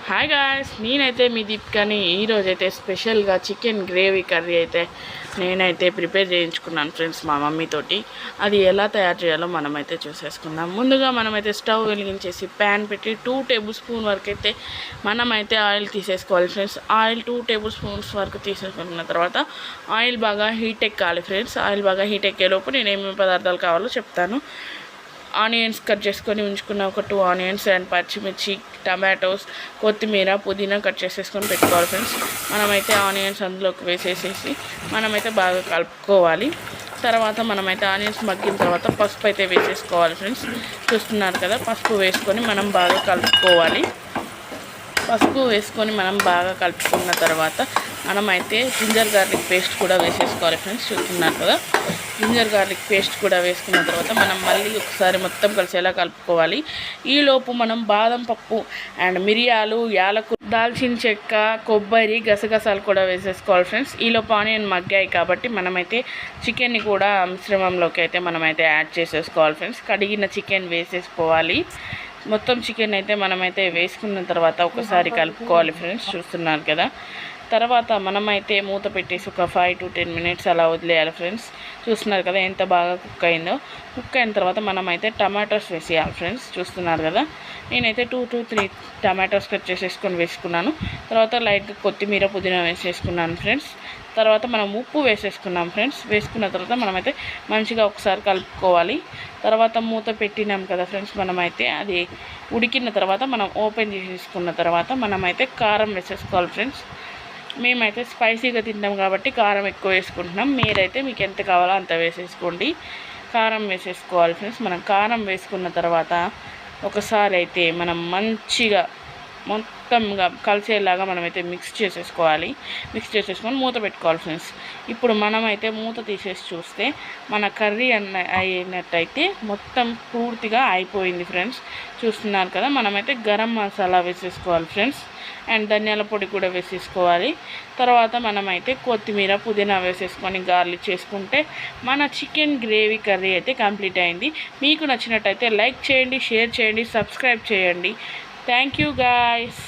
Hi guys, నేనైతే మీ దీపికని ఈరోజైతే స్పెషల్గా చికెన్ గ్రేవీ కర్రీ అయితే నేనైతే ప్రిపేర్ చేయించుకున్నాను ఫ్రెండ్స్ మా మమ్మీతోటి. అది ఎలా తయారు చేయాలో మనమైతే చూసేసుకుందాం. ముందుగా మనమైతే స్టవ్ వెలిగించేసి ప్యాన్ పెట్టి 2 టేబుల్ స్పూన్ వరకు అయితే మనమైతే ఆయిల్ తీసేసుకోవాలి ఫ్రెండ్స్. ఆయిల్ 2 టేబుల్ స్పూన్స్ వరకు తీసేసుకున్న తర్వాత ఆయిల్ బాగా హీట్ ఎక్కాలి ఫ్రెండ్స్. ఆయిల్ బాగా హీట్ ఎక్కేలోపు నేను ఏమేమి పదార్థాలు కావాలో చెప్తాను. ఆనియన్స్ కట్ చేసుకొని ఉంచుకున్న ఒక 2 ఆనియన్స్ అండ్ పచ్చిమిర్చి, టమాటోస్, కొత్తిమీర, పుదీనా కట్ చేసేసుకొని పెట్టుకోవాలి ఫ్రెండ్స్. మనమైతే ఆనియన్స్ అందులోకి వేసేసేసి మనమైతే బాగా కలుపుకోవాలి. తర్వాత మనమైతే ఆనియన్స్ మగ్గిన తర్వాత పసుపు అయితే వేసేసుకోవాలి ఫ్రెండ్స్. చూస్తున్నారు కదా, పసుపు వేసుకొని మనం బాగా కలుపుకోవాలి. పసుపు వేసుకొని మనం బాగా కలుపుకున్న తర్వాత మనమైతే జింజర్ గార్లిక్ పేస్ట్ కూడా వేసేసుకోవాలి ఫ్రెండ్స్. చూస్తున్నారు కదా, జింజర్ గార్లిక్ పేస్ట్ కూడా వేసుకున్న తర్వాత మనం మళ్ళీ ఒకసారి మొత్తం కలిసేలా కలుపుకోవాలి. ఈలోపు మనం బాదం పప్పు అండ్ మిరియాలు, యాలకు, దాల్చిన చెక్క, కొబ్బరి, గసగసాలు కూడా వేసేసుకోవాలి ఫ్రెండ్స్. ఈలోపు ఆనియన్ మగ్గాయి కాబట్టి మనమైతే చికెన్ని కూడా మిశ్రమంలోకి అయితే మనమైతే యాడ్ చేసేసుకోవాలి ఫ్రెండ్స్. కడిగిన చికెన్ వేసేసుకోవాలి. మొత్తం చికెన్ అయితే మనమైతే వేసుకున్న తర్వాత ఒకసారి కలుపుకోవాలి ఫ్రెండ్స్. చూస్తున్నారు కదా, తర్వాత మనమైతే మూత పెట్టేసి ఒక 5 to 10 minutes అలా వదిలేయాలి ఫ్రెండ్స్. చూస్తున్నారు కదా ఎంత బాగా కుక్ అయిందో. కుక్ అయిన తర్వాత మనమైతే టమాటోస్ వేసేయాలి ఫ్రెండ్స్. చూస్తున్నారు కదా, నేనైతే 2 to 3 టమాటోస్ కట్ చేసేసుకొని వేసుకున్నాను. తర్వాత లైట్గా కొత్తిమీర, పుదీనా వేసేసుకున్నాను ఫ్రెండ్స్. తర్వాత మనం ఉప్పు వేసేసుకున్నాం ఫ్రెండ్స్. వేసుకున్న తర్వాత మనమైతే మంచిగా ఒకసారి కలుపుకోవాలి. తర్వాత మూత పెట్టినాం కదా ఫ్రెండ్స్, మనమైతే అది ఉడికిన తర్వాత మనం ఓపెన్ చేసేసుకున్న తర్వాత మనమైతే కారం వేసేసుకోవాలి ఫ్రెండ్స్. మేమైతే స్పైసీగా తింటాం కాబట్టి కారం ఎక్కువ వేసుకుంటున్నాం. మీరైతే మీకు ఎంత కావాలో అంత వేసేసుకోండి. కారం వేసేసుకోవాలి ఫ్రెండ్స్. మనం కారం వేసుకున్న తర్వాత ఒకసారి అయితే మనం మంచిగా మొత్తంగా కలిసేలాగా మనమైతే మిక్స్ చేసేసుకోవాలి. మిక్స్ చేసేసుకొని మూత పెట్టుకోవాలి ఫ్రెండ్స్. ఇప్పుడు మనమైతే మూత తీసేసి చూస్తే మన కర్రీ అయినట్టయితే మొత్తం పూర్తిగా అయిపోయింది ఫ్రెండ్స్. చూస్తున్నారు కదా, మనమైతే గరం మసాలా వేసేసుకోవాలి ఫ్రెండ్స్. అండ్ ధనియాల పొడి కూడా వేసేసుకోవాలి. తర్వాత మనమైతే కొత్తిమీర, పుదీనా వేసేసుకొని గార్లిక్ చేసుకుంటే మన చికెన్ గ్రేవీ కర్రీ అయితే కంప్లీట్ అయింది. మీకు నచ్చినట్టయితే లైక్ చేయండి, షేర్ చేయండి, సబ్స్క్రైబ్ చేయండి. Thank you guys.